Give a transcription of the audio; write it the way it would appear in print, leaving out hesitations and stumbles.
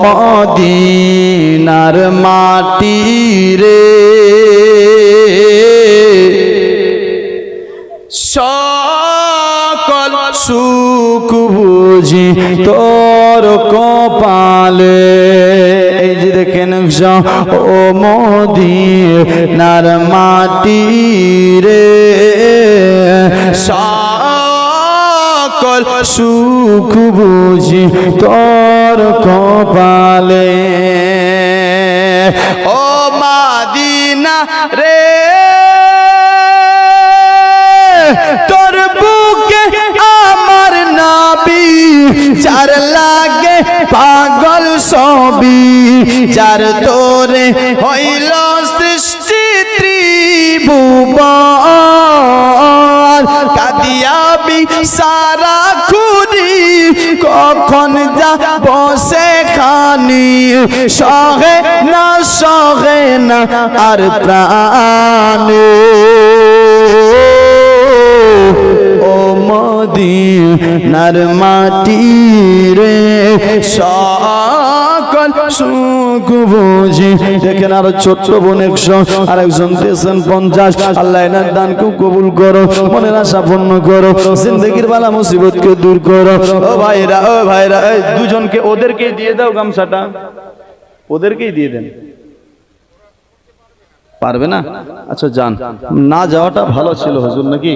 মদিনার মাটি রে সকল সুখ বুঝি তোর কপালে। এই যে দেখেন ও মদিনার মাটি রে সকল সুখ বুঝি তোর কপালে। ও মদিনা রে তোর বুকে আমার নবী যার লাগে পাগল সবই যার তোরে হইল সৃষ্টি ত্রিভুবন কাদিয়াবি সারা খুরি কখন যা বসে খানি সহে না আর প্রাণে। ও মদিনার মাটি রে সকল সুখ বুঝি। দেখেন আরো ছোট্ট বোন 100 আর একজন দিয়েছেন 50। আল্লাহ এনার দানকে কবুল করো, মনের আশা পূর্ণ করো, জিন্দেগির বালা মুসিবতকে দূর করো। ও ভাইরা এই দুজনকে ওদেরকেই দিয়ে দাও গামছাটা, ওদেরকেই দিয়ে দেন। পারবে না? আচ্ছা যান, না যাওয়াটা ভালো ছিল হুজুর নাকি?